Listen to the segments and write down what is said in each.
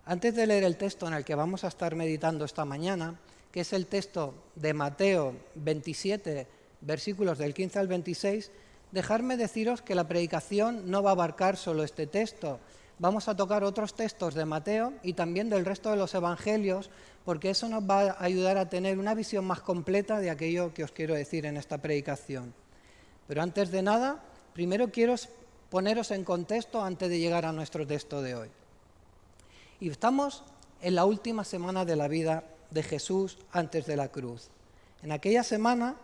Antes de leer el texto en el que vamos a estar meditando esta mañana, que es el texto de Mateo 27, versículos del 15 al 26, dejadme deciros que la predicación no va a abarcar solo este texto. Vamos a tocar otros textos de Mateo y también del resto de los evangelios, porque eso nos va a ayudar a tener una visión más completa de aquello que os quiero decir en esta predicación. Pero antes de nada, primero quiero poneros en contexto antes de llegar a nuestro texto de hoy. Y estamos en la última semana de la vida de Jesús antes de la cruz. En aquella semana,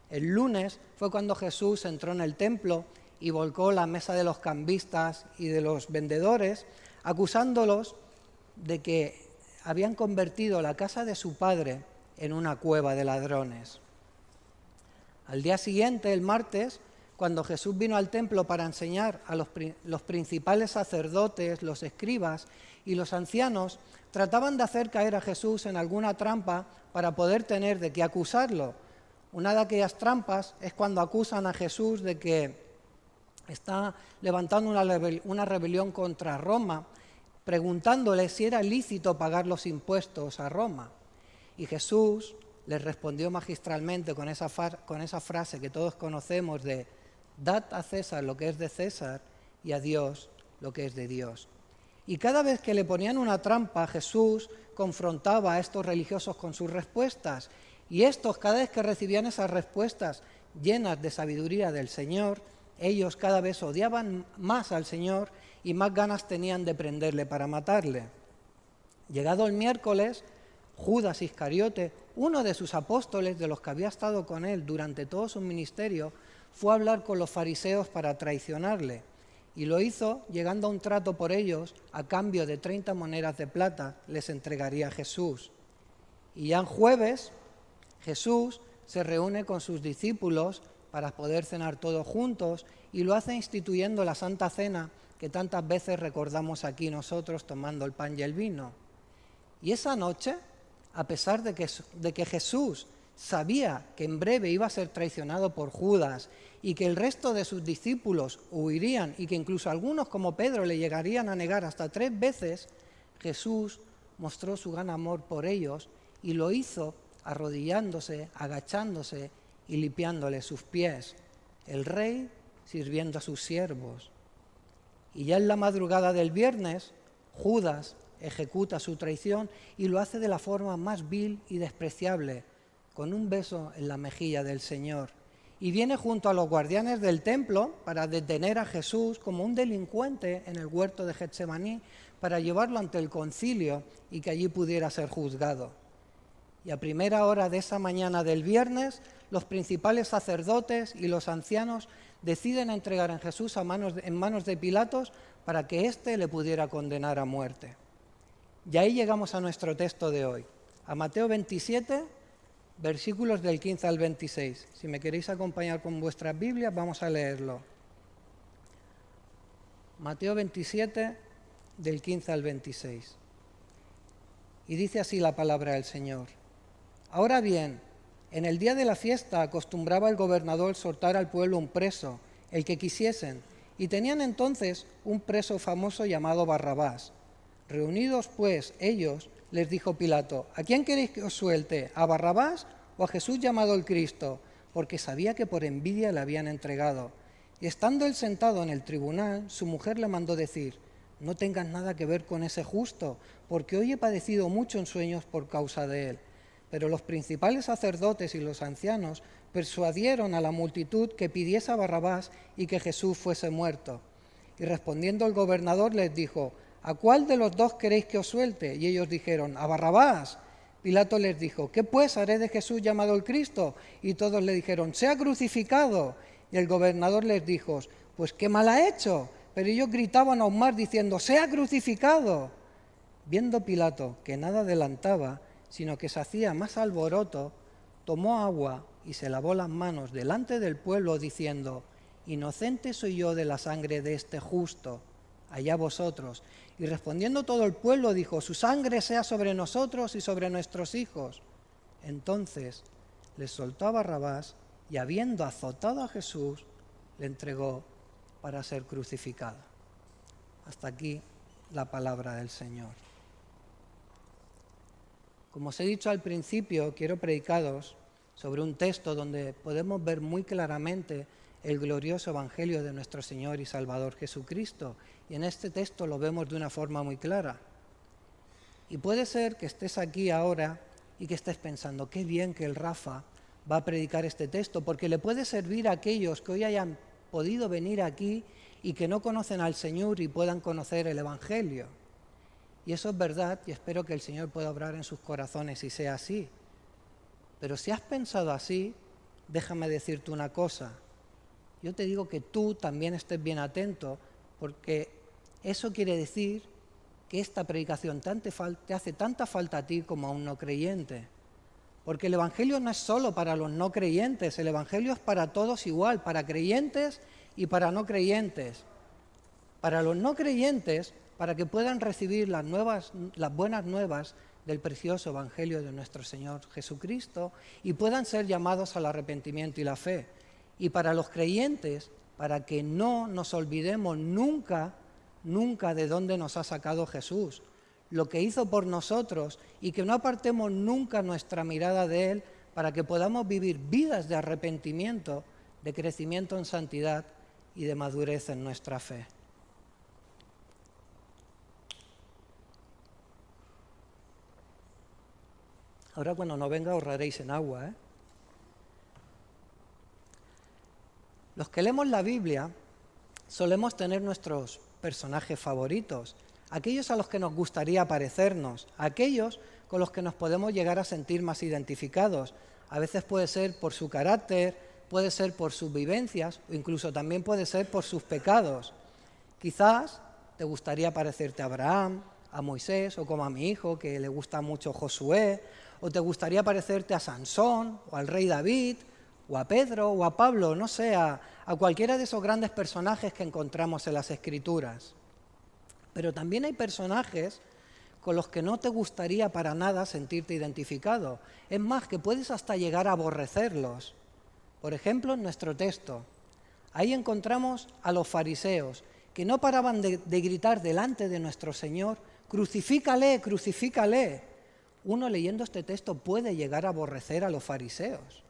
el lunes, fue cuando Jesús entró en el templo y volcó la mesa de los cambistas y de los vendedores, acusándolos de que habían convertido la casa de su padre en una cueva de ladrones. Al día siguiente, el martes, cuando Jesús vino al templo para enseñar a los principales sacerdotes, los escribas y los ancianos, trataban de hacer caer a Jesús en alguna trampa para poder tener de qué acusarlo. Una de aquellas trampas es cuando acusan a Jesús de que está levantando una rebelión contra Roma, preguntándole si era lícito pagar los impuestos a Roma. Y Jesús les respondió magistralmente con esa frase que todos conocemos de «Dad a César lo que es de César y a Dios lo que es de Dios». Y cada vez que le ponían una trampa, Jesús confrontaba a estos religiosos con sus respuestas. Y estos, cada vez que recibían esas respuestas llenas de sabiduría del Señor, ellos cada vez odiaban más al Señor y más ganas tenían de prenderle para matarle. Llegado el miércoles, Judas Iscariote, uno de sus apóstoles, de los que había estado con él durante todo su ministerio, fue a hablar con los fariseos para traicionarle. Y lo hizo llegando a un trato por ellos, a cambio de 30 monedas de plata les entregaría a Jesús. Y ya en jueves, Jesús se reúne con sus discípulos para poder cenar todos juntos y lo hace instituyendo la Santa Cena que tantas veces recordamos aquí nosotros tomando el pan y el vino. Y esa noche, a pesar de que Jesús sabía que en breve iba a ser traicionado por Judas y que el resto de sus discípulos huirían y que incluso algunos como Pedro le llegarían a negar hasta 3 veces, Jesús mostró su gran amor por ellos y lo hizo arrodillándose, agachándose y limpiándole sus pies, el rey sirviendo a sus siervos. Y ya en la madrugada del viernes, Judas ejecuta su traición y lo hace de la forma más vil y despreciable, con un beso en la mejilla del Señor. Y viene junto a los guardianes del templo para detener a Jesús como un delincuente en el huerto de Getsemaní, para llevarlo ante el concilio y que allí pudiera ser juzgado. Y a primera hora de esa mañana del viernes, los principales sacerdotes y los ancianos deciden entregar a Jesús en manos de Pilatos para que éste le pudiera condenar a muerte. Y ahí llegamos a nuestro texto de hoy, a Mateo 27, versículos del 15 al 26. Si me queréis acompañar con vuestras Biblias, vamos a leerlo. Mateo 27, del 15 al 26. Y dice así la palabra del Señor. Ahora bien, en el día de la fiesta acostumbraba el gobernador soltar al pueblo un preso, el que quisiesen, y tenían entonces un preso famoso llamado Barrabás. Reunidos pues ellos, les dijo Pilato, ¿a quién queréis que os suelte? ¿A Barrabás o a Jesús llamado el Cristo? Porque sabía que por envidia le habían entregado. Y estando él sentado en el tribunal, su mujer le mandó decir, no tengas nada que ver con ese justo, porque hoy he padecido mucho en sueños por causa de él. Pero los principales sacerdotes y los ancianos persuadieron a la multitud que pidiese a Barrabás y que Jesús fuese muerto. Y respondiendo el gobernador les dijo, ¿a cuál de los dos queréis que os suelte? Y ellos dijeron, a Barrabás. Pilato les dijo, ¿qué pues haré de Jesús llamado el Cristo? Y todos le dijeron, sea crucificado. Y el gobernador les dijo, pues qué mal ha hecho. Pero ellos gritaban aún más diciendo, sea crucificado. Viendo Pilato que nada adelantaba, sino que se hacía más alboroto, tomó agua y se lavó las manos delante del pueblo diciendo, inocente soy yo de la sangre de este justo, allá vosotros. Y respondiendo todo el pueblo dijo, su sangre sea sobre nosotros y sobre nuestros hijos. Entonces les soltó a Barrabás y habiendo azotado a Jesús, le entregó para ser crucificado. Hasta aquí la palabra del Señor. Como os he dicho al principio, quiero predicaros sobre un texto donde podemos ver muy claramente el glorioso Evangelio de nuestro Señor y Salvador Jesucristo. Y en este texto lo vemos de una forma muy clara. Y puede ser que estés aquí ahora y que estés pensando, qué bien que el Rafa va a predicar este texto, porque le puede servir a aquellos que hoy hayan podido venir aquí y que no conocen al Señor y puedan conocer el Evangelio. Y eso es verdad y espero que el Señor pueda obrar en sus corazones y sea así. Pero si has pensado así, déjame decirte una cosa. Yo te digo que tú también estés bien atento, porque eso quiere decir que esta predicación te hace tanta falta a ti como a un no creyente. Porque el Evangelio no es solo para los no creyentes, el Evangelio es para todos igual, para creyentes y para no creyentes. Para los no creyentes, para que puedan recibir las buenas nuevas del precioso Evangelio de nuestro Señor Jesucristo y puedan ser llamados al arrepentimiento y la fe. Y para los creyentes, para que no nos olvidemos nunca de dónde nos ha sacado Jesús, lo que hizo por nosotros y que no apartemos nunca nuestra mirada de Él para que podamos vivir vidas de arrepentimiento, de crecimiento en santidad y de madurez en nuestra fe. Ahora cuando no venga ahorraréis en agua, ¿eh? Los que leemos la Biblia solemos tener nuestros personajes favoritos, aquellos a los que nos gustaría parecernos, aquellos con los que nos podemos llegar a sentir más identificados. A veces puede ser por su carácter, puede ser por sus vivencias o incluso también puede ser por sus pecados. Quizás te gustaría parecerte a Abraham, a Moisés o como a mi hijo que le gusta mucho Josué, o te gustaría parecerte a Sansón o al rey David o a Pedro o a Pablo, no sé, a cualquiera de esos grandes personajes que encontramos en las Escrituras. Pero también hay personajes con los que no te gustaría para nada sentirte identificado. Es más, que puedes hasta llegar a aborrecerlos. Por ejemplo, en nuestro texto, ahí encontramos a los fariseos, que no paraban de gritar delante de nuestro Señor, «Crucifícale, crucifícale». Uno leyendo este texto puede llegar a aborrecer a los fariseos.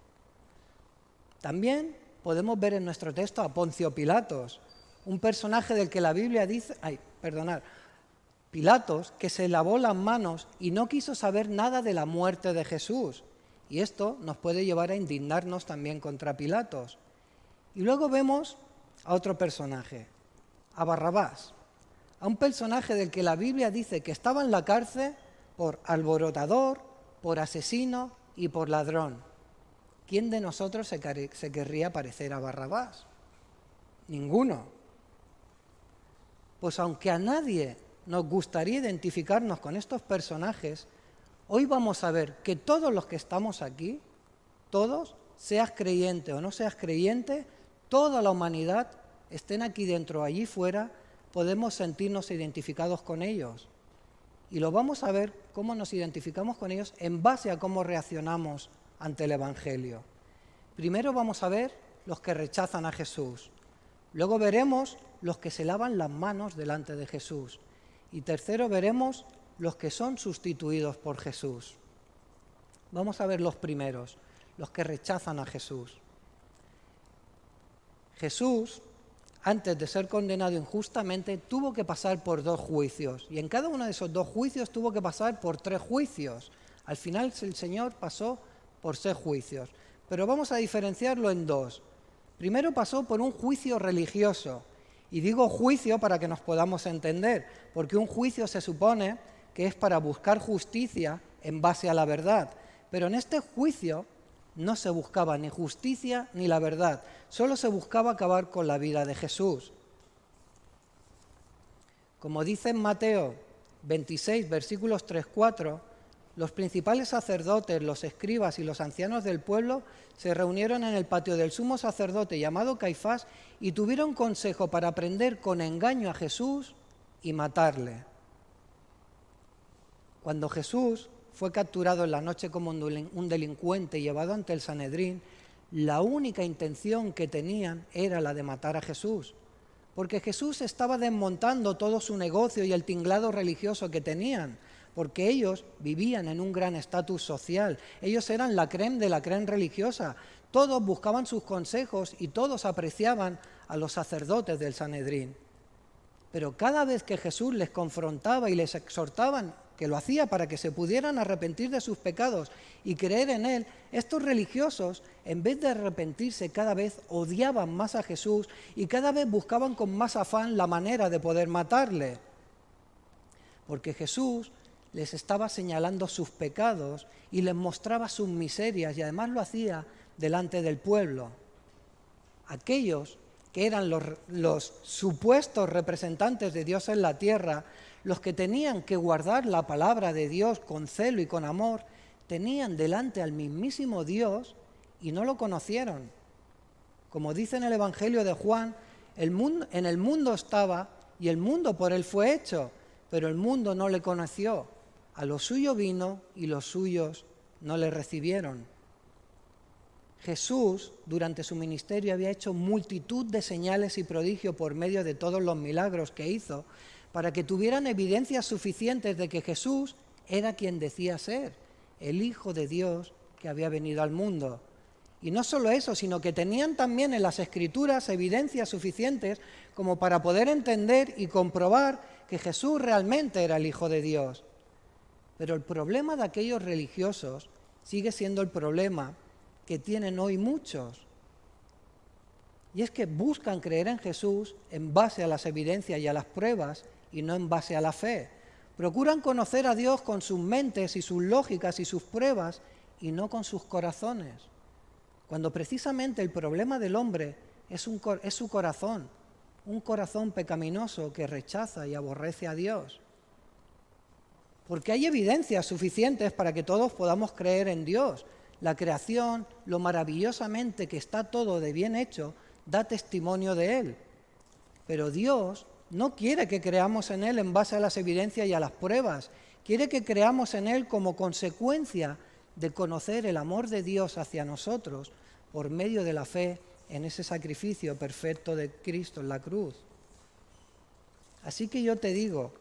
También podemos ver en nuestro texto a Poncio Pilatos, un personaje del que la Biblia dice, Pilatos, que se lavó las manos y no quiso saber nada de la muerte de Jesús. Y esto nos puede llevar a indignarnos también contra Pilatos. Y luego vemos a otro personaje, a Barrabás, a un personaje del que la Biblia dice que estaba en la cárcel por alborotador, por asesino y por ladrón. ¿Quién de nosotros se querría parecer a Barrabás? Ninguno. Pues aunque a nadie nos gustaría identificarnos con estos personajes, hoy vamos a ver que todos los que estamos aquí, todos, seas creyente o no seas creyente, toda la humanidad, estén aquí dentro o allí fuera, podemos sentirnos identificados con ellos. Y lo vamos a ver cómo nos identificamos con ellos en base a cómo reaccionamos ante el Evangelio. Primero vamos a ver los que rechazan a Jesús. Luego veremos los que se lavan las manos delante de Jesús. Y tercero veremos los que son sustituidos por Jesús. Vamos a ver los primeros, los que rechazan a Jesús. Jesús, antes de ser condenado injustamente, tuvo que pasar por 2 juicios. Y en cada uno de esos 2 juicios tuvo que pasar por 3 juicios. Al final el Señor pasó por 6 juicios. Pero vamos a diferenciarlo en 2. Primero pasó por un juicio religioso. Y digo juicio para que nos podamos entender, porque un juicio se supone que es para buscar justicia en base a la verdad. Pero en este juicio no se buscaba ni justicia ni la verdad, solo se buscaba acabar con la vida de Jesús. Como dice en Mateo 26, versículos 3-4, los principales sacerdotes, los escribas y los ancianos del pueblo se reunieron en el patio del sumo sacerdote llamado Caifás y tuvieron consejo para prender con engaño a Jesús y matarle. Cuando Jesús fue capturado en la noche como un delincuente y llevado ante el Sanedrín, la única intención que tenían era la de matar a Jesús, porque Jesús estaba desmontando todo su negocio y el tinglado religioso que tenían, porque ellos vivían en un gran estatus social. Ellos eran la crème de la crème religiosa. Todos buscaban sus consejos y todos apreciaban a los sacerdotes del Sanedrín. Pero cada vez que Jesús les confrontaba y les exhortaban, que lo hacía para que se pudieran arrepentir de sus pecados y creer en Él, estos religiosos, en vez de arrepentirse, cada vez odiaban más a Jesús y cada vez buscaban con más afán la manera de poder matarle. Porque Jesús les estaba señalando sus pecados y les mostraba sus miserias, y además lo hacía delante del pueblo. Aquellos que eran los supuestos representantes de Dios en la tierra, los que tenían que guardar la palabra de Dios con celo y con amor, tenían delante al mismísimo Dios y no lo conocieron. Como dice en el Evangelio de Juan, en el mundo estaba y el mundo por él fue hecho, pero el mundo no le conoció. A lo suyo vino y los suyos no le recibieron. Jesús, durante su ministerio, había hecho multitud de señales y prodigios por medio de todos los milagros que hizo, para que tuvieran evidencias suficientes de que Jesús era quien decía ser, el Hijo de Dios que había venido al mundo. Y no solo eso, sino que tenían también en las Escrituras evidencias suficientes como para poder entender y comprobar que Jesús realmente era el Hijo de Dios. Pero el problema de aquellos religiosos sigue siendo el problema que tienen hoy muchos. Y es que buscan creer en Jesús en base a las evidencias y a las pruebas y no en base a la fe. Procuran conocer a Dios con sus mentes y sus lógicas y sus pruebas y no con sus corazones. Cuando precisamente el problema del hombre es su corazón, un corazón pecaminoso que rechaza y aborrece a Dios. Porque hay evidencias suficientes para que todos podamos creer en Dios. La creación, lo maravillosamente que está todo de bien hecho, da testimonio de Él. Pero Dios no quiere que creamos en Él en base a las evidencias y a las pruebas. Quiere que creamos en Él como consecuencia de conocer el amor de Dios hacia nosotros por medio de la fe en ese sacrificio perfecto de Cristo en la cruz. Así que yo te digo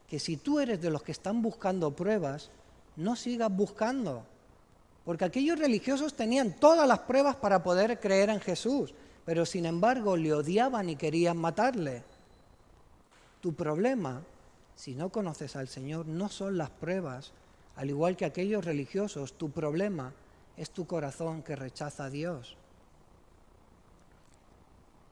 que si tú eres de los que están buscando pruebas, no sigas buscando. Porque aquellos religiosos tenían todas las pruebas para poder creer en Jesús, pero sin embargo le odiaban y querían matarle. Tu problema, si no conoces al Señor, no son las pruebas, al igual que aquellos religiosos. Tu problema es tu corazón que rechaza a Dios.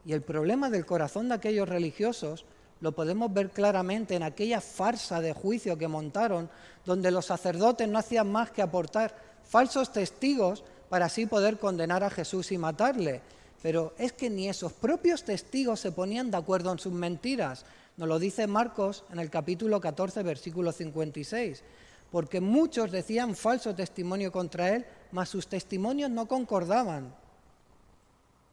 Y el problema del corazón de aquellos religiosos lo podemos ver claramente en aquella farsa de juicio que montaron, donde los sacerdotes no hacían más que aportar falsos testigos para así poder condenar a Jesús y matarle. Pero es que ni esos propios testigos se ponían de acuerdo en sus mentiras. Nos lo dice Marcos en el capítulo 14, versículo 56. Porque muchos decían falso testimonio contra él, mas sus testimonios no concordaban.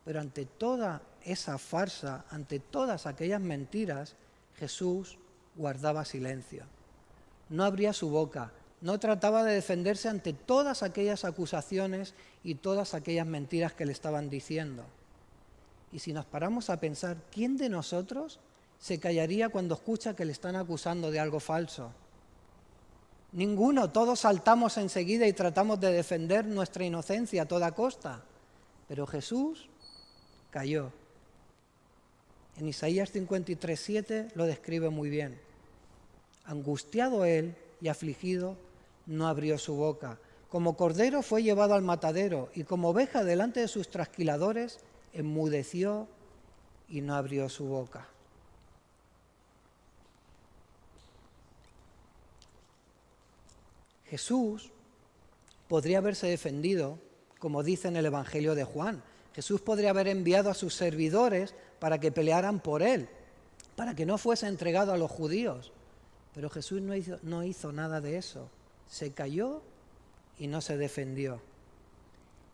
Pero ante toda esa farsa, ante todas aquellas mentiras, Jesús guardaba silencio. No abría su boca, no trataba de defenderse ante todas aquellas acusaciones y todas aquellas mentiras que le estaban diciendo. Y si nos paramos a pensar, ¿quién de nosotros se callaría cuando escucha que le están acusando de algo falso? Ninguno, todos saltamos enseguida y tratamos de defender nuestra inocencia a toda costa. Pero Jesús calló. En Isaías 53:7 lo describe muy bien. Angustiado él y afligido, no abrió su boca. Como cordero fue llevado al matadero, y como oveja delante de sus trasquiladores, enmudeció y no abrió su boca. Jesús podría haberse defendido, como dice en el Evangelio de Juan. Jesús podría haber enviado a sus servidores para que pelearan por él, para que no fuese entregado a los judíos. Pero Jesús no hizo nada de eso. Se calló y no se defendió.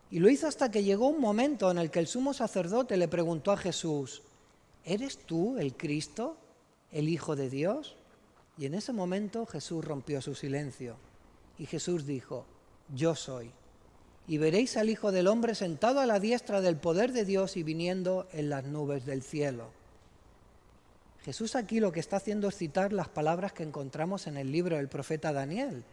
Y lo hizo hasta que llegó un momento en el que el sumo sacerdote le preguntó a Jesús: ¿eres tú el Cristo, el Hijo de Dios? Y en ese momento Jesús rompió su silencio. Y Jesús dijo: yo soy. Y veréis al Hijo del Hombre sentado a la diestra del poder de Dios y viniendo en las nubes del cielo. Jesús aquí lo que está haciendo es citar las palabras que encontramos en el libro del profeta Daniel.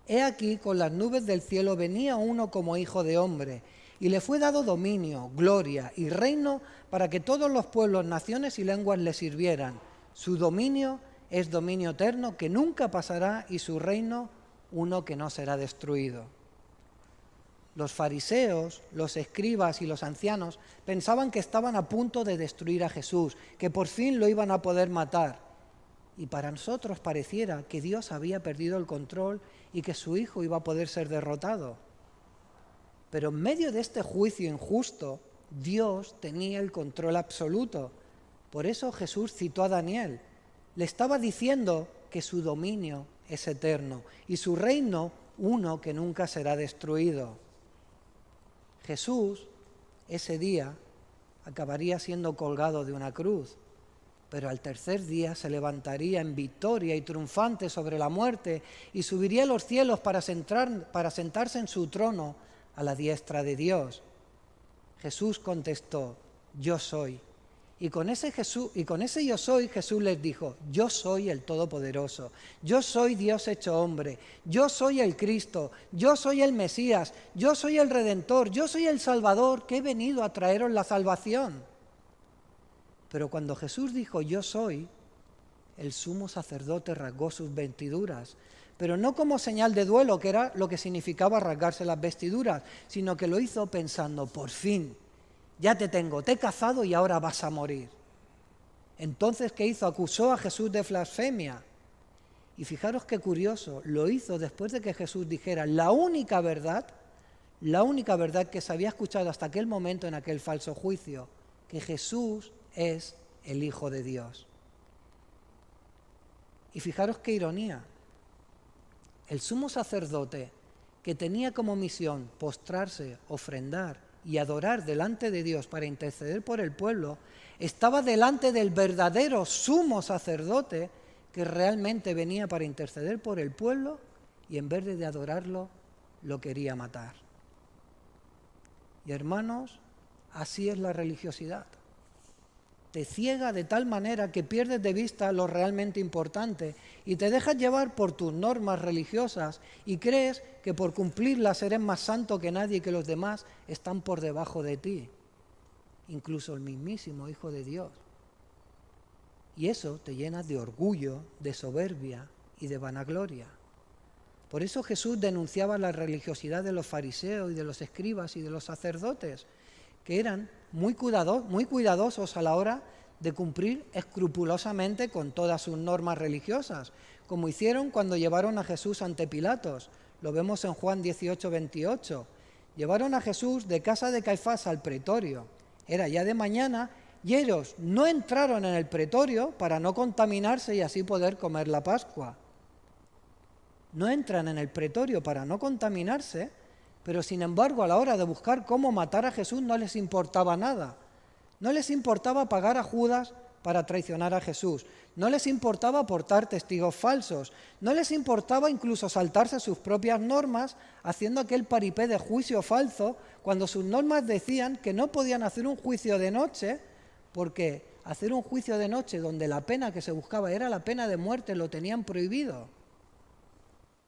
He aquí, con las nubes del cielo venía uno como hijo de hombre, y le fue dado dominio, gloria y reino para que todos los pueblos, naciones y lenguas le sirvieran. Su dominio es dominio eterno que nunca pasará y su reino uno que no será destruido. Los fariseos, los escribas y los ancianos pensaban que estaban a punto de destruir a Jesús, que por fin lo iban a poder matar. Y para nosotros pareciera que Dios había perdido el control y que su Hijo iba a poder ser derrotado. Pero en medio de este juicio injusto, Dios tenía el control absoluto. Por eso Jesús citó a Daniel. Le estaba diciendo que su dominio es eterno y su reino uno que nunca será destruido. Jesús, ese día, acabaría siendo colgado de una cruz, pero al tercer día se levantaría en victoria y triunfante sobre la muerte y subiría a los cielos para sentarse en su trono a la diestra de Dios. Jesús contestó: yo soy. Y con ese yo soy, Jesús les dijo: yo soy el Todopoderoso, yo soy Dios hecho hombre, yo soy el Cristo, yo soy el Mesías, yo soy el Redentor, yo soy el Salvador, que he venido a traeros la salvación. Pero cuando Jesús dijo yo soy, el sumo sacerdote rasgó sus vestiduras, pero no como señal de duelo, que era lo que significaba rasgarse las vestiduras, sino que lo hizo pensando: por fin, ya te tengo, te he cazado y ahora vas a morir. Entonces, ¿qué hizo? Acusó a Jesús de blasfemia. Y fijaros qué curioso, lo hizo después de que Jesús dijera la única verdad que se había escuchado hasta aquel momento en aquel falso juicio, que Jesús es el Hijo de Dios. Y fijaros qué ironía, el sumo sacerdote, que tenía como misión postrarse, ofrendar y adorar delante de Dios para interceder por el pueblo, estaba delante del verdadero sumo sacerdote que realmente venía para interceder por el pueblo, y en vez de adorarlo, lo quería matar. Y hermanos, así es la religiosidad. Te ciega de tal manera que pierdes de vista lo realmente importante y te dejas llevar por tus normas religiosas y crees que por cumplirlas eres más santo que nadie y que los demás están por debajo de ti, incluso el mismísimo Hijo de Dios. Y eso te llena de orgullo, de soberbia y de vanagloria. Por eso Jesús denunciaba la religiosidad de los fariseos y de los escribas y de los sacerdotes, que eran muy cuidadosos a la hora de cumplir escrupulosamente con todas sus normas religiosas, como hicieron cuando llevaron a Jesús ante Pilatos. Lo vemos en Juan 18, 28. Llevaron a Jesús de casa de Caifás al pretorio. Era ya de mañana y ellos no entraron en el pretorio para no contaminarse y así poder comer la Pascua. No entran en el pretorio para no contaminarse, pero sin embargo a la hora de buscar cómo matar a Jesús no les importaba nada. No les importaba pagar a Judas para traicionar a Jesús. No les importaba aportar testigos falsos. No les importaba incluso saltarse sus propias normas haciendo aquel paripé de juicio falso cuando sus normas decían que no podían hacer un juicio de noche, porque hacer un juicio de noche donde la pena que se buscaba era la pena de muerte lo tenían prohibido.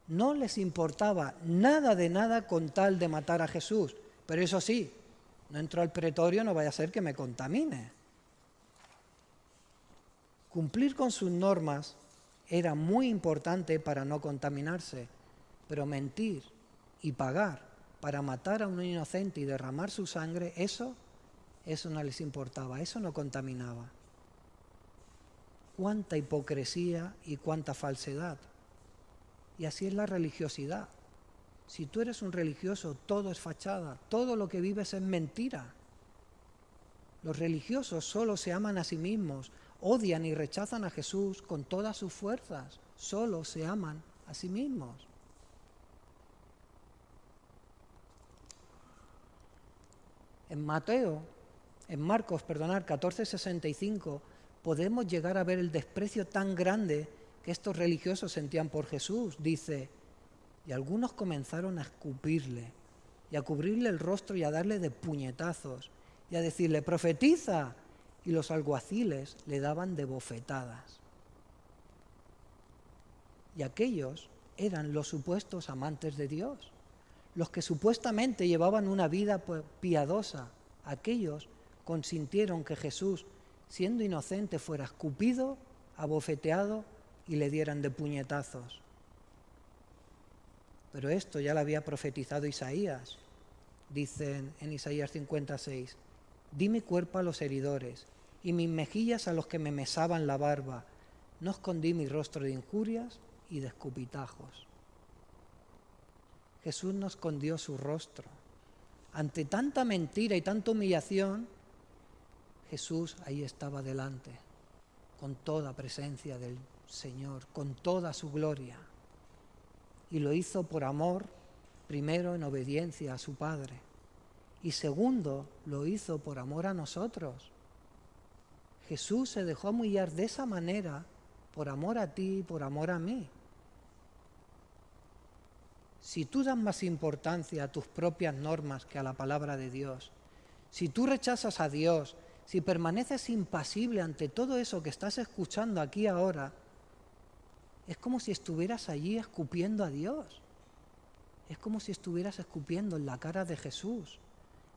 No les importaba nada de nada con tal de matar a Jesús. Pero eso sí, no entró al pretorio, no vaya a ser que me contamine. Cumplir con sus normas era muy importante para no contaminarse, pero mentir y pagar para matar a un inocente y derramar su sangre, eso no les importaba, eso no contaminaba. Cuánta hipocresía y cuánta falsedad. Y así es la religiosidad. Si tú eres un religioso, todo es fachada, todo lo que vives es mentira. Los religiosos solo se aman a sí mismos, odian y rechazan a Jesús con todas sus fuerzas, solo se aman a sí mismos. En Marcos 14:65, podemos llegar a ver el desprecio tan grande que estos religiosos sentían por Jesús. Dice: y algunos comenzaron a escupirle y a cubrirle el rostro y a darle de puñetazos y a decirle: profetiza. y los alguaciles le daban de bofetadas. Y aquellos eran los supuestos amantes de Dios, los que supuestamente llevaban una vida piadosa. Aquellos consintieron que Jesús, siendo inocente, fuera escupido, abofeteado y le dieran de puñetazos. Pero esto ya lo había profetizado Isaías. Dicen en Isaías 56, «Di mi cuerpo a los heridores y mis mejillas a los que me mesaban la barba. No escondí mi rostro de injurias y de escupitajos». Jesús no escondió su rostro. Ante tanta mentira y tanta humillación, Jesús ahí estaba delante, con toda presencia del Señor, con toda su gloria. Y lo hizo por amor, primero en obediencia a su Padre, y segundo, lo hizo por amor a nosotros. Jesús se dejó humillar de esa manera por amor a ti y por amor a mí. Si tú das más importancia a tus propias normas que a la palabra de Dios, si tú rechazas a Dios, si permaneces impasible ante todo eso que estás escuchando aquí ahora, es como si estuvieras allí escupiendo a Dios. Es como si estuvieras escupiendo en la cara de Jesús.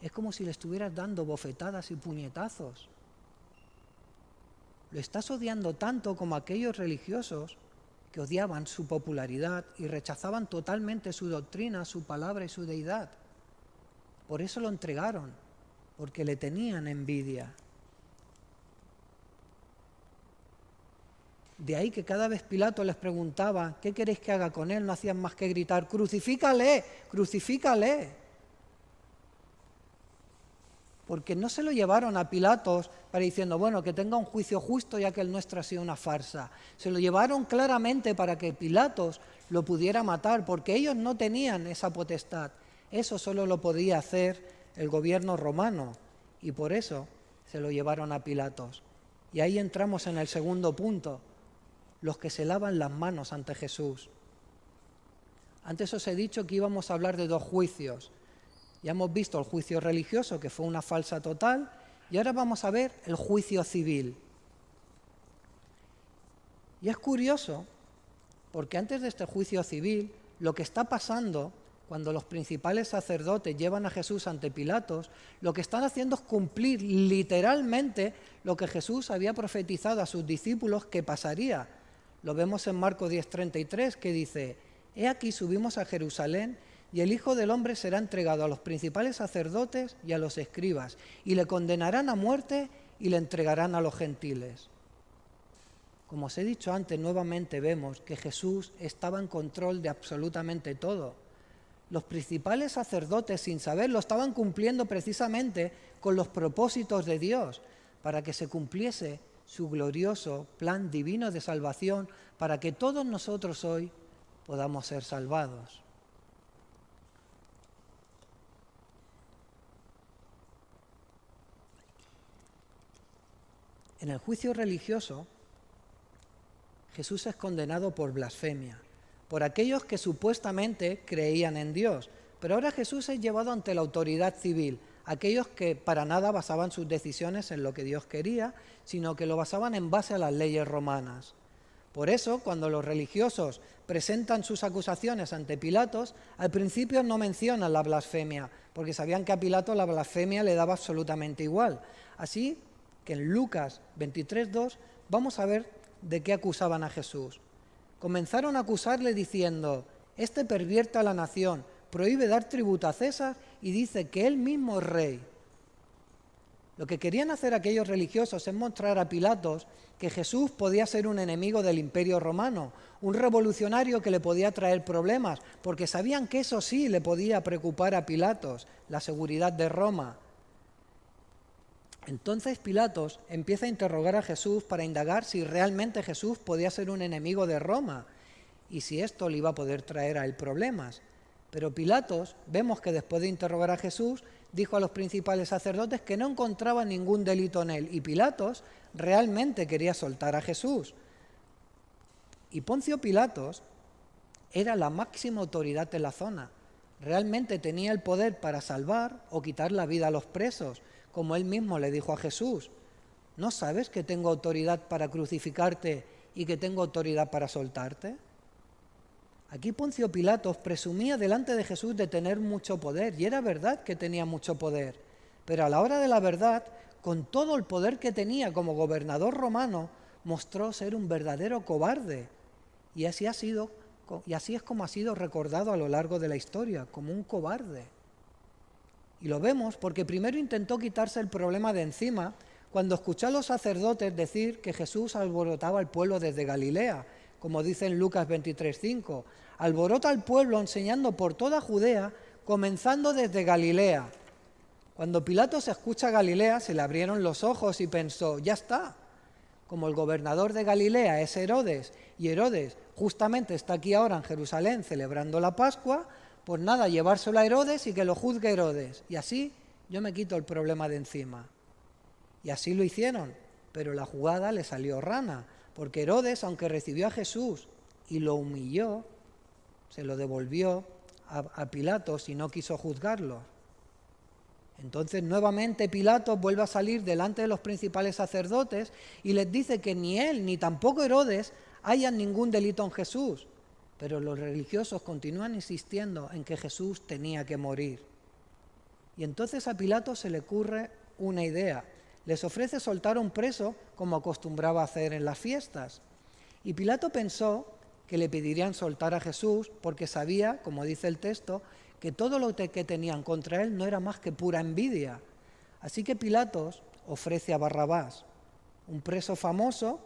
Es como si le estuvieras dando bofetadas y puñetazos. Lo estás odiando tanto como aquellos religiosos que odiaban su popularidad y rechazaban totalmente su doctrina, su palabra y su deidad. Por eso lo entregaron, porque le tenían envidia. De ahí que cada vez Pilato les preguntaba, ¿qué queréis que haga con él? No hacían más que gritar, ¡crucifícale! ¡Crucifícale! Porque no se lo llevaron a Pilatos para diciendo, bueno, que tenga un juicio justo ya que el nuestro ha sido una farsa. Se lo llevaron claramente para que Pilatos lo pudiera matar, porque ellos no tenían esa potestad. Eso solo lo podía hacer el gobierno romano, y por eso se lo llevaron a Pilatos. Y ahí entramos en el segundo punto, los que se lavan las manos ante Jesús. Antes os he dicho que íbamos a hablar de dos juicios. Ya hemos visto el juicio religioso, que fue una falsa total, y ahora vamos a ver el juicio civil. Y es curioso, porque antes de este juicio civil, lo que está pasando cuando los principales sacerdotes llevan a Jesús ante Pilatos, lo que están haciendo es cumplir literalmente lo que Jesús había profetizado a sus discípulos que pasaría. Lo vemos en Marcos 10:33, que dice, «He aquí subimos a Jerusalén, y el Hijo del Hombre será entregado a los principales sacerdotes y a los escribas, y le condenarán a muerte y le entregarán a los gentiles». Como os he dicho antes, nuevamente vemos que Jesús estaba en control de absolutamente todo. Los principales sacerdotes, sin saberlo, estaban cumpliendo precisamente con los propósitos de Dios, para que se cumpliese su glorioso plan divino de salvación, para que todos nosotros hoy podamos ser salvados. En el juicio religioso, Jesús es condenado por blasfemia, por aquellos que supuestamente creían en Dios. Pero ahora Jesús es llevado ante la autoridad civil, aquellos que para nada basaban sus decisiones en lo que Dios quería, sino que lo basaban en base a las leyes romanas. Por eso, cuando los religiosos presentan sus acusaciones ante Pilatos, al principio no mencionan la blasfemia, porque sabían que a Pilato la blasfemia le daba absolutamente igual. Así que en Lucas 23:2 vamos a ver de qué acusaban a Jesús. Comenzaron a acusarle diciendo, «Este pervierte a la nación, prohíbe dar tributo a César y dice que él mismo es rey». Lo que querían hacer aquellos religiosos es mostrar a Pilatos que Jesús podía ser un enemigo del Imperio Romano, un revolucionario que le podía traer problemas, porque sabían que eso sí le podía preocupar a Pilatos, la seguridad de Roma. Entonces Pilatos empieza a interrogar a Jesús para indagar si realmente Jesús podía ser un enemigo de Roma y si esto le iba a poder traer a él problemas. Pero Pilatos, vemos que después de interrogar a Jesús, dijo a los principales sacerdotes que no encontraba ningún delito en él, y Pilatos realmente quería soltar a Jesús. Y Poncio Pilatos era la máxima autoridad de la zona. Realmente tenía el poder para salvar o quitar la vida a los presos, como él mismo le dijo a Jesús. ¿No sabes que tengo autoridad para crucificarte y que tengo autoridad para soltarte? Aquí Poncio Pilatos presumía delante de Jesús de tener mucho poder, y era verdad que tenía mucho poder, pero a la hora de la verdad, con todo el poder que tenía como gobernador romano, mostró ser un verdadero cobarde, y así es como ha sido recordado a lo largo de la historia, como un cobarde. Y lo vemos porque primero intentó quitarse el problema de encima cuando escuchó a los sacerdotes decir que Jesús alborotaba al pueblo desde Galilea, como dice en Lucas 23:5. Alborota al pueblo enseñando por toda Judea, comenzando desde Galilea. Cuando Pilatos escucha Galilea, se le abrieron los ojos y pensó, ya está. Como el gobernador de Galilea es Herodes, y Herodes justamente está aquí ahora en Jerusalén celebrando la Pascua, pues nada, llevárselo a Herodes y que lo juzgue Herodes. Y así yo me quito el problema de encima. Y así lo hicieron, pero la jugada le salió rana, porque Herodes, aunque recibió a Jesús y lo humilló, se lo devolvió a Pilatos y no quiso juzgarlo. Entonces nuevamente Pilatos vuelve a salir delante de los principales sacerdotes y les dice que ni él ni tampoco Herodes hayan ningún delito en Jesús, pero los religiosos continúan insistiendo en que Jesús tenía que morir. Y entonces a Pilatos se le ocurre una idea. Les ofrece soltar a un preso como acostumbraba a hacer en las fiestas. Y Pilato pensó que le pedirían soltar a Jesús porque sabía, como dice el texto, que todo lo que tenían contra él no era más que pura envidia. Así que Pilatos ofrece a Barrabás, un preso famoso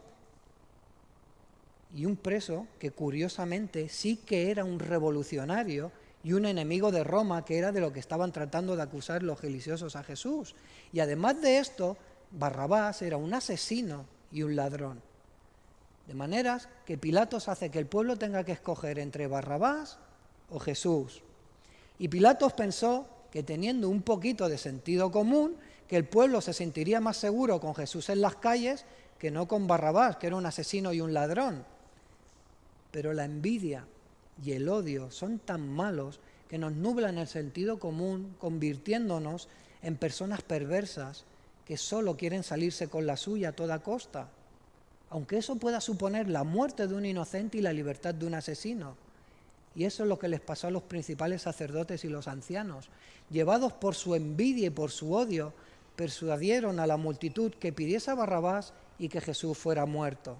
y un preso que curiosamente sí que era un revolucionario y un enemigo de Roma, que era de lo que estaban tratando de acusar los religiosos a Jesús. Y además de esto, Barrabás era un asesino y un ladrón. De maneras que Pilatos hace que el pueblo tenga que escoger entre Barrabás o Jesús. Y Pilatos pensó que teniendo un poquito de sentido común, que el pueblo se sentiría más seguro con Jesús en las calles que no con Barrabás, que era un asesino y un ladrón. Pero la envidia y el odio son tan malos que nos nublan el sentido común, convirtiéndonos en personas perversas que solo quieren salirse con la suya a toda costa, aunque eso pueda suponer la muerte de un inocente y la libertad de un asesino. Y eso es lo que les pasó a los principales sacerdotes y los ancianos. Llevados por su envidia y por su odio, persuadieron a la multitud que pidiese a Barrabás y que Jesús fuera muerto.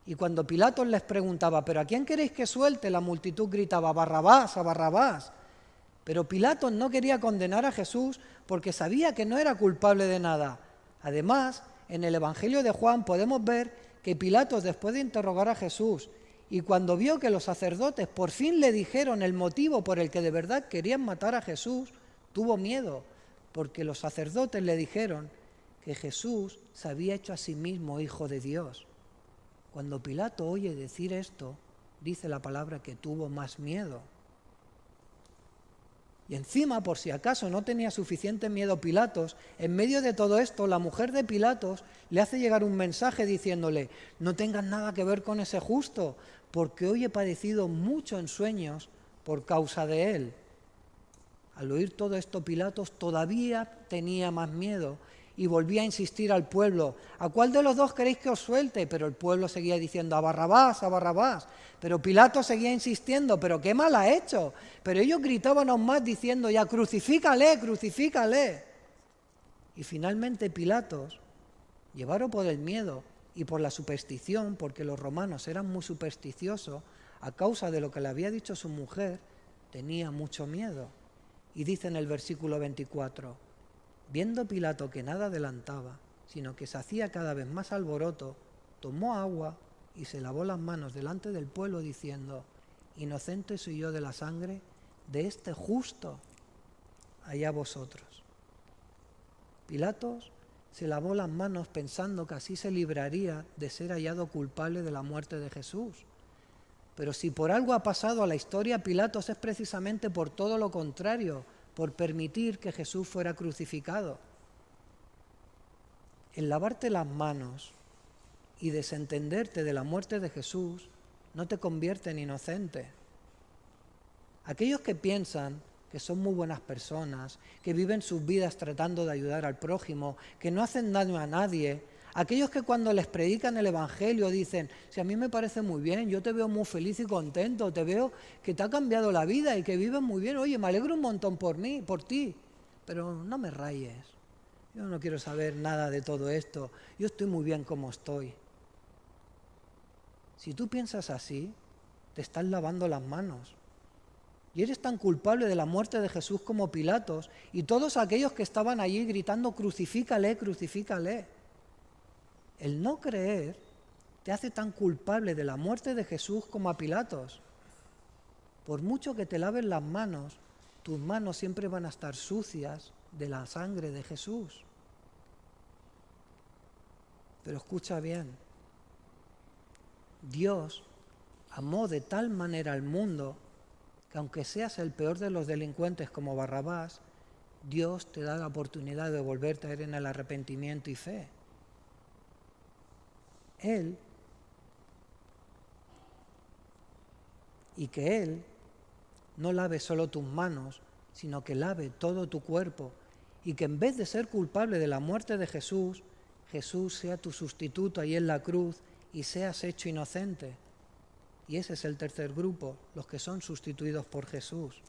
Y cuando Pilatos les preguntaba, ¿pero a quién queréis que suelte?, la multitud gritaba, Barrabás, a Barrabás. Pero Pilatos no quería condenar a Jesús porque sabía que no era culpable de nada. Además, en el Evangelio de Juan podemos ver que Pilatos, después de interrogar a Jesús, y cuando vio que los sacerdotes por fin le dijeron el motivo por el que de verdad querían matar a Jesús, tuvo miedo, porque los sacerdotes le dijeron que Jesús se había hecho a sí mismo hijo de Dios. Cuando Pilato oye decir esto, dice la palabra que tuvo más miedo. Y encima, por si acaso no tenía suficiente miedo Pilatos, en medio de todo esto, la mujer de Pilatos le hace llegar un mensaje diciéndole, no tengas nada que ver con ese justo, porque hoy he padecido mucho en sueños por causa de él. Al oír todo esto, Pilatos todavía tenía más miedo y volvía a insistir al pueblo, ¿a cuál de los dos queréis que os suelte? Pero el pueblo seguía diciendo, a Barrabás, a Barrabás. Pero Pilato seguía insistiendo, pero qué mal ha hecho. Pero ellos gritaban aún más diciendo, ya, crucifícale, crucifícale. Y finalmente Pilatos, llevado por el miedo y por la superstición, porque los romanos eran muy supersticiosos, a causa de lo que le había dicho su mujer, tenía mucho miedo. Y dice en el versículo 24, viendo Pilato que nada adelantaba, sino que se hacía cada vez más alboroto, tomó agua y se lavó las manos delante del pueblo diciendo, inocente soy yo de la sangre de este justo, allá vosotros. Pilatos se lavó las manos pensando que así se libraría de ser hallado culpable de la muerte de Jesús. Pero si por algo ha pasado a la historia Pilatos es precisamente por todo lo contrario, por permitir que Jesús fuera crucificado. El lavarte las manos y desentenderte de la muerte de Jesús no te convierte en inocente. Aquellos que piensan que son muy buenas personas, que viven sus vidas tratando de ayudar al prójimo, que no hacen daño a nadie, aquellos que cuando les predican el Evangelio dicen, si a mí me parece muy bien, yo te veo muy feliz y contento, te veo que te ha cambiado la vida y que vives muy bien, oye, me alegro un montón por ti, pero no me rayes, yo no quiero saber nada de todo esto, yo estoy muy bien como estoy. Si tú piensas así, te estás lavando las manos. Y eres tan culpable de la muerte de Jesús como Pilatos y todos aquellos que estaban allí gritando, crucifícale, crucifícale. El no creer te hace tan culpable de la muerte de Jesús como a Pilatos. Por mucho que te laves las manos, tus manos siempre van a estar sucias de la sangre de Jesús. Pero escucha bien, Dios amó de tal manera al mundo que aunque seas el peor de los delincuentes como Barrabás, Dios te da la oportunidad de volverte a ir en el arrepentimiento y fe. Que Él no lave solo tus manos, sino que lave todo tu cuerpo, y que en vez de ser culpable de la muerte de Jesús, Jesús sea tu sustituto ahí en la cruz y seas hecho inocente. Y ese es el tercer grupo, los que son sustituidos por Jesús.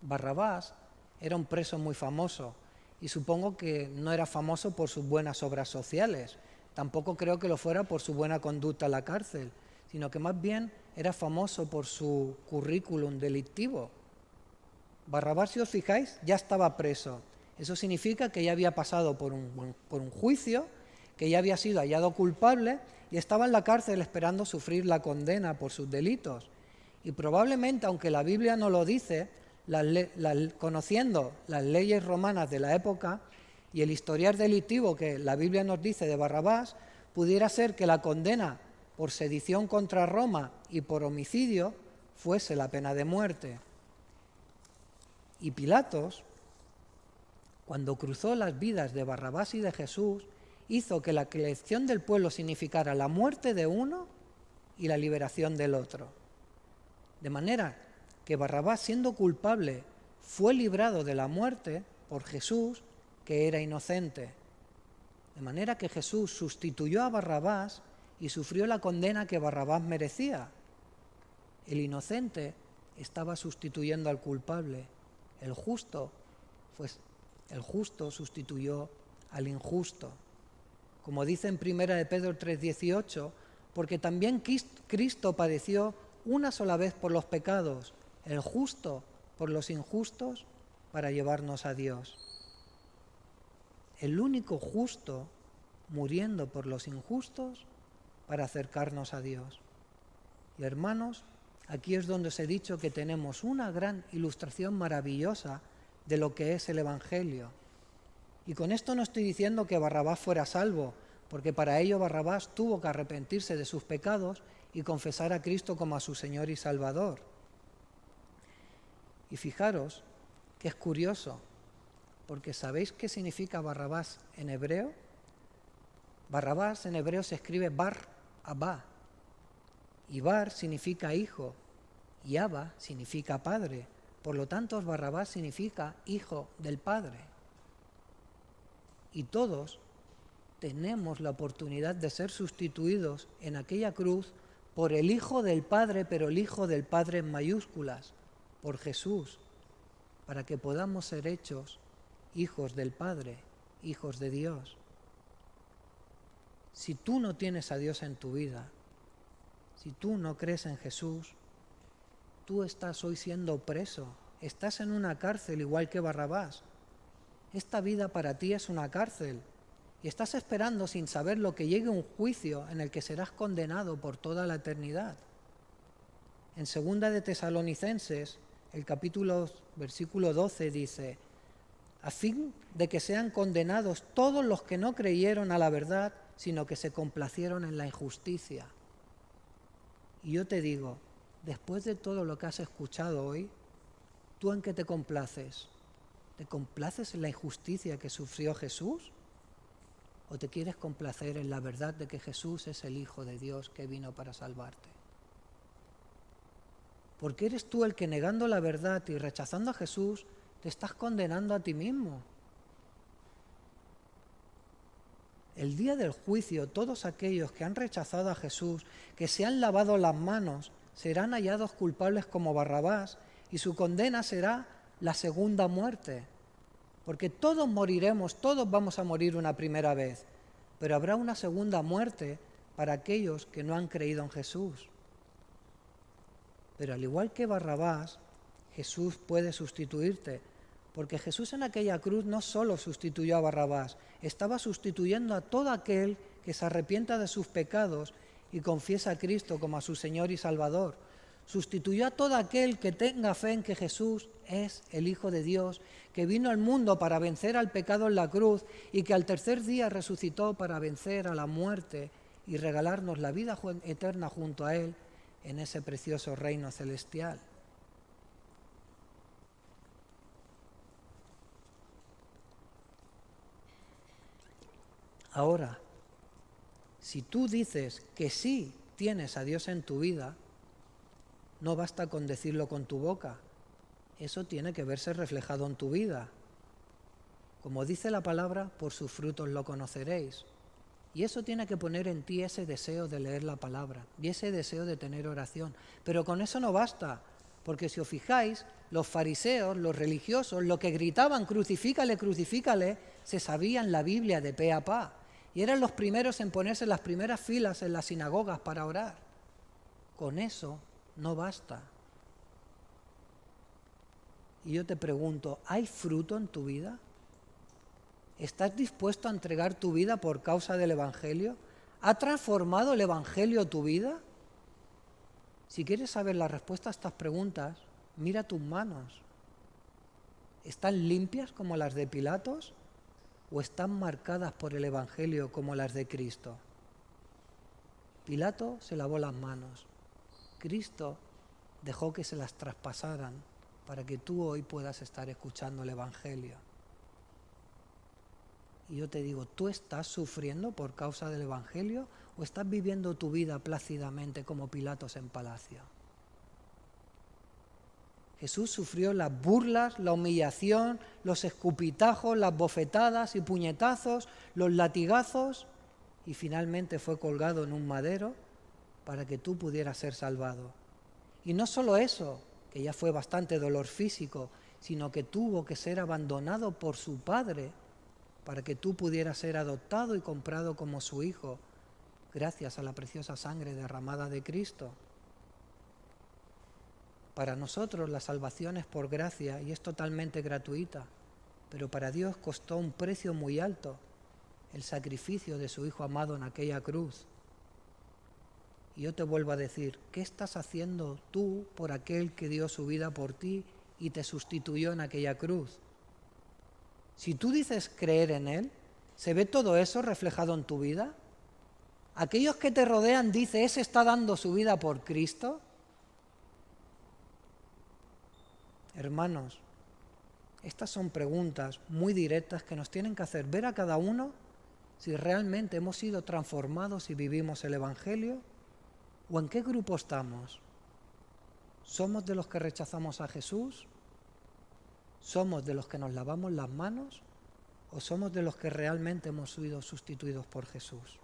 Barrabás era un preso muy famoso y supongo que no era famoso por sus buenas obras sociales. Tampoco creo que lo fuera por su buena conducta en la cárcel, sino que más bien era famoso por su currículum delictivo. Barrabás, si os fijáis, ya estaba preso. Eso significa que ya había pasado por un juicio, que ya había sido hallado culpable y estaba en la cárcel esperando sufrir la condena por sus delitos. Y probablemente, aunque la Biblia no lo dice, conociendo las leyes romanas de la época y el historial delictivo que la Biblia nos dice de Barrabás, pudiera ser que la condena por sedición contra Roma y por homicidio fuese la pena de muerte. Y Pilatos, cuando cruzó las vidas de Barrabás y de Jesús, hizo que la elección del pueblo significara la muerte de uno y la liberación del otro. De manera que Barrabás, siendo culpable, fue librado de la muerte por Jesús, que era inocente. De manera que Jesús sustituyó a Barrabás y sufrió la condena que Barrabás merecía. El inocente estaba sustituyendo al culpable. El justo sustituyó al injusto. Como dice en 1 de Pedro 3:18, porque también Cristo padeció una sola vez por los pecados, el justo por los injustos, para llevarnos a Dios. El único justo muriendo por los injustos para acercarnos a Dios. Y hermanos, aquí es donde os he dicho que tenemos una gran ilustración maravillosa de lo que es el Evangelio. Y con esto no estoy diciendo que Barrabás fuera salvo, porque para ello Barrabás tuvo que arrepentirse de sus pecados y confesar a Cristo como a su Señor y Salvador. Y fijaros que es curioso, porque ¿sabéis qué significa Barrabás en hebreo? Barrabás en hebreo se escribe Bar-Abá, y Bar significa hijo, y Abba significa padre. Por lo tanto, Barrabás significa hijo del Padre. Y todos tenemos la oportunidad de ser sustituidos en aquella cruz por el Hijo del Padre, pero el Hijo del Padre en mayúsculas, por Jesús, para que podamos ser hechos hijos del Padre, hijos de Dios. Si tú no tienes a Dios en tu vida, si tú no crees en Jesús, tú estás hoy siendo preso, estás en una cárcel igual que Barrabás. Esta vida para ti es una cárcel y estás esperando sin saber lo que llegue un juicio en el que serás condenado por toda la eternidad. En 2 de Tesalonicenses, el capítulo versículo 12 dice: a fin de que sean condenados todos los que no creyeron a la verdad, sino que se complacieron en la injusticia. Y yo te digo, después de todo lo que has escuchado hoy, ¿tú en qué te complaces? ¿Te complaces en la injusticia que sufrió Jesús? ¿O te quieres complacer en la verdad de que Jesús es el Hijo de Dios que vino para salvarte? porque eres tú el que, negando la verdad y rechazando a Jesús, te estás condenando a ti mismo. El día del juicio, todos aquellos que han rechazado a Jesús, que se han lavado las manos, serán hallados culpables como Barrabás, y su condena será la segunda muerte. Porque todos moriremos, todos vamos a morir una primera vez, pero habrá una segunda muerte para aquellos que no han creído en Jesús. Pero al igual que Barrabás, Jesús puede sustituirte, porque Jesús en aquella cruz no solo sustituyó a Barrabás, estaba sustituyendo a todo aquel que se arrepienta de sus pecados y confiesa a Cristo como a su Señor y Salvador. Sustituyó a todo aquel que tenga fe en que Jesús es el Hijo de Dios, que vino al mundo para vencer al pecado en la cruz y que al tercer día resucitó para vencer a la muerte y regalarnos la vida eterna junto a Él en ese precioso reino celestial. Ahora, si tú dices que sí tienes a Dios en tu vida, no basta con decirlo con tu boca, eso tiene que verse reflejado en tu vida. Como dice la palabra, por sus frutos lo conoceréis. Y eso tiene que poner en ti ese deseo de leer la palabra y ese deseo de tener oración. Pero con eso no basta, porque si os fijáis, los fariseos, los religiosos, lo que gritaban, crucifícale, crucifícale, se sabían la Biblia de pe a pa. Y eran los primeros en ponerse en las primeras filas en las sinagogas para orar. Con eso no basta. Y yo te pregunto, ¿hay fruto en tu vida? ¿Estás dispuesto a entregar tu vida por causa del Evangelio? ¿Ha transformado el Evangelio tu vida? Si quieres saber la respuesta a estas preguntas, mira tus manos. ¿Están limpias como las de Pilatos o están marcadas por el Evangelio como las de Cristo? Pilato se lavó las manos. Cristo dejó que se las traspasaran para que tú hoy puedas estar escuchando el Evangelio. Y yo te digo, ¿tú estás sufriendo por causa del Evangelio o estás viviendo tu vida plácidamente como Pilatos en palacio? Jesús sufrió las burlas, la humillación, los escupitajos, las bofetadas y puñetazos, los latigazos, y finalmente fue colgado en un madero para que tú pudieras ser salvado. Y no solo eso, que ya fue bastante dolor físico, sino que tuvo que ser abandonado por su padre para que tú pudieras ser adoptado y comprado como su hijo, gracias a la preciosa sangre derramada de Cristo. Para nosotros la salvación es por gracia y es totalmente gratuita, pero para Dios costó un precio muy alto, el sacrificio de su Hijo amado en aquella cruz. Y yo te vuelvo a decir, ¿qué estás haciendo tú por aquel que dio su vida por ti y te sustituyó en aquella cruz? Si tú dices creer en Él, ¿se ve todo eso reflejado en tu vida? ¿Aquellos que te rodean dicen, ese está dando su vida por Cristo? Hermanos, estas son preguntas muy directas que nos tienen que hacer ver a cada uno si realmente hemos sido transformados y vivimos el Evangelio o en qué grupo estamos. ¿Somos de los que rechazamos a Jesús? ¿Somos de los que nos lavamos las manos o somos de los que realmente hemos sido sustituidos por Jesús?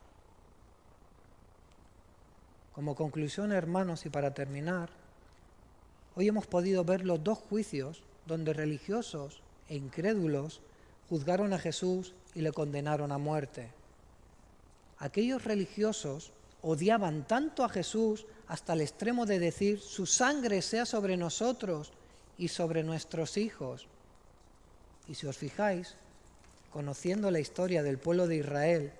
Como conclusión, hermanos, y para terminar, hoy hemos podido ver los dos juicios donde religiosos e incrédulos juzgaron a Jesús y le condenaron a muerte. Aquellos religiosos odiaban tanto a Jesús hasta el extremo de decir, su sangre sea sobre nosotros y sobre nuestros hijos. Y si os fijáis, conociendo la historia del pueblo de Israel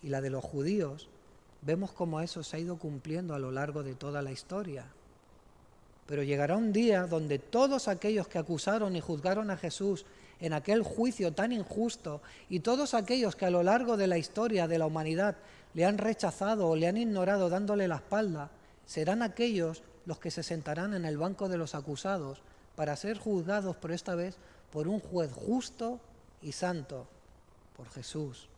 y la de los judíos, vemos cómo eso se ha ido cumpliendo a lo largo de toda la historia. Pero llegará un día donde todos aquellos que acusaron y juzgaron a Jesús en aquel juicio tan injusto y todos aquellos que a lo largo de la historia de la humanidad le han rechazado o le han ignorado dándole la espalda, serán aquellos los que se sentarán en el banco de los acusados para ser juzgados por esta vez por un juez justo y santo, por Jesús.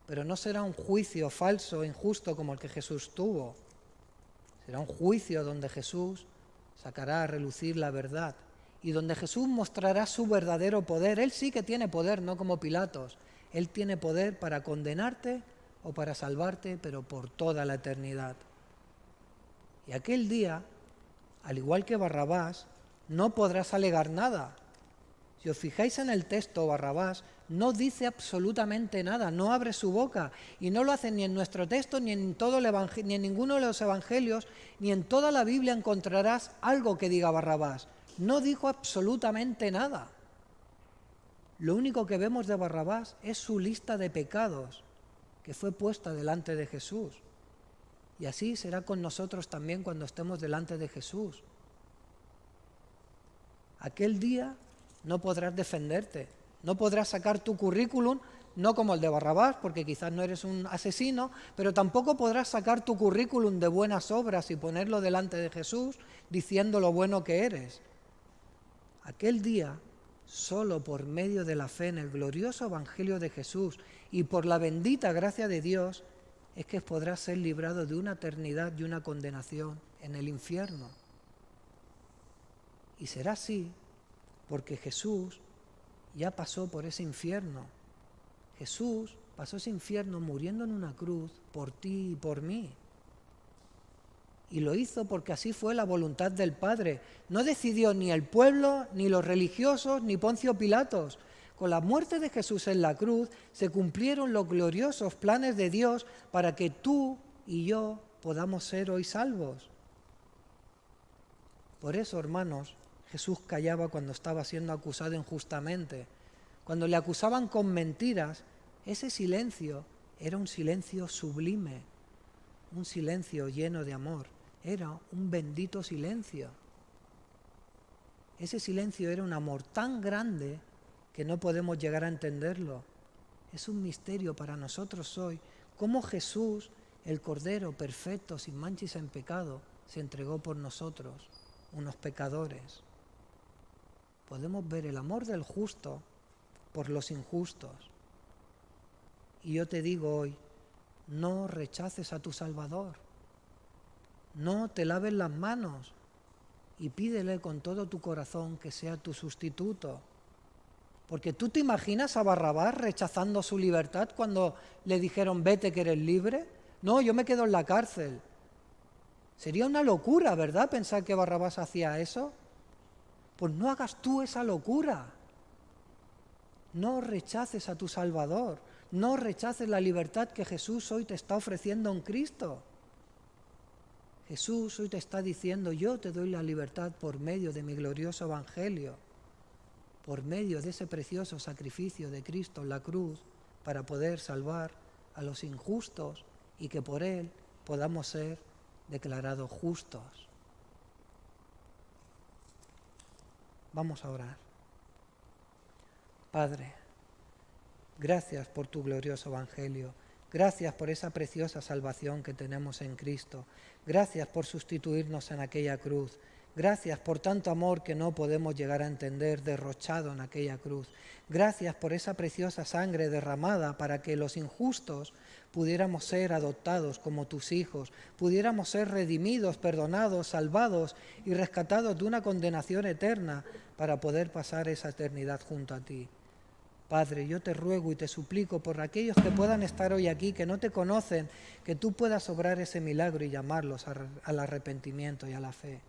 Pero no será un juicio falso e injusto como el que Jesús tuvo. Será un juicio donde Jesús sacará a relucir la verdad y donde Jesús mostrará su verdadero poder. Él sí que tiene poder, no como Pilatos. Él tiene poder para condenarte o para salvarte, pero por toda la eternidad. Y aquel día, al igual que Barrabás, no podrás alegar nada. Si os fijáis en el texto, Barrabás no dice absolutamente nada, no abre su boca, y no lo hace ni en nuestro texto, ni en ni en ninguno de los evangelios, ni en toda la Biblia encontrarás algo que diga Barrabás. No dijo absolutamente nada. Lo único que vemos de Barrabás es su lista de pecados, que fue puesta delante de Jesús. Y así será con nosotros también cuando estemos delante de Jesús. Aquel día no podrás defenderte, no podrás sacar tu currículum, no como el de Barrabás, porque quizás no eres un asesino, pero tampoco podrás sacar tu currículum de buenas obras y ponerlo delante de Jesús diciendo lo bueno que eres. Aquel día, solo por medio de la fe en el glorioso Evangelio de Jesús y por la bendita gracia de Dios, es que podrás ser librado de una eternidad y una condenación en el infierno. Y será así porque Jesús ya pasó por ese infierno. Jesús pasó ese infierno muriendo en una cruz por ti y por mí. Y lo hizo porque así fue la voluntad del Padre. No decidió ni el pueblo, ni los religiosos, ni Poncio Pilatos. Con la muerte de Jesús en la cruz se cumplieron los gloriosos planes de Dios para que tú y yo podamos ser hoy salvos. Por eso, hermanos, Jesús callaba cuando estaba siendo acusado injustamente. Cuando le acusaban con mentiras, ese silencio era un silencio sublime, un silencio lleno de amor. Era un bendito silencio. Ese silencio era un amor tan grande que no podemos llegar a entenderlo. Es un misterio para nosotros hoy, cómo Jesús, el Cordero perfecto, sin mancha y sin pecado, se entregó por nosotros, unos pecadores. Podemos ver el amor del justo por los injustos. Y yo te digo hoy, no rechaces a tu Salvador. No te laves las manos y pídele con todo tu corazón que sea tu sustituto. Porque tú te imaginas a Barrabás rechazando su libertad cuando le dijeron vete que eres libre. No, yo me quedo en la cárcel. Sería una locura, ¿verdad? Pensar que Barrabás hacía eso. Pues no hagas tú esa locura. No rechaces a tu Salvador. No rechaces la libertad que Jesús hoy te está ofreciendo en Cristo. Jesús hoy te está diciendo, yo te doy la libertad por medio de mi glorioso Evangelio, por medio de ese precioso sacrificio de Cristo en la cruz, para poder salvar a los injustos y que por Él podamos ser declarados justos. Vamos a orar. Padre, gracias por tu glorioso Evangelio. Gracias por esa preciosa salvación que tenemos en Cristo. Gracias por sustituirnos en aquella cruz. Gracias por tanto amor que no podemos llegar a entender derrochado en aquella cruz. Gracias por esa preciosa sangre derramada para que los injustos pudiéramos ser adoptados como tus hijos, pudiéramos ser redimidos, perdonados, salvados y rescatados de una condenación eterna para poder pasar esa eternidad junto a ti. Padre, yo te ruego y te suplico por aquellos que puedan estar hoy aquí, que no te conocen, que tú puedas obrar ese milagro y llamarlos al arrepentimiento y a la fe.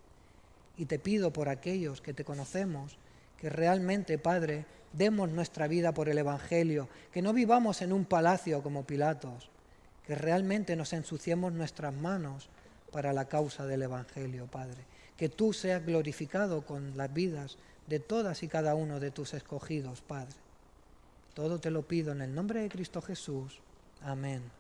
Y te pido por aquellos que te conocemos, que realmente, Padre, demos nuestra vida por el Evangelio, que no vivamos en un palacio como Pilatos, que realmente nos ensuciemos nuestras manos para la causa del Evangelio, Padre. Que tú seas glorificado con las vidas de todas y cada uno de tus escogidos, Padre. Todo te lo pido en el nombre de Cristo Jesús. Amén.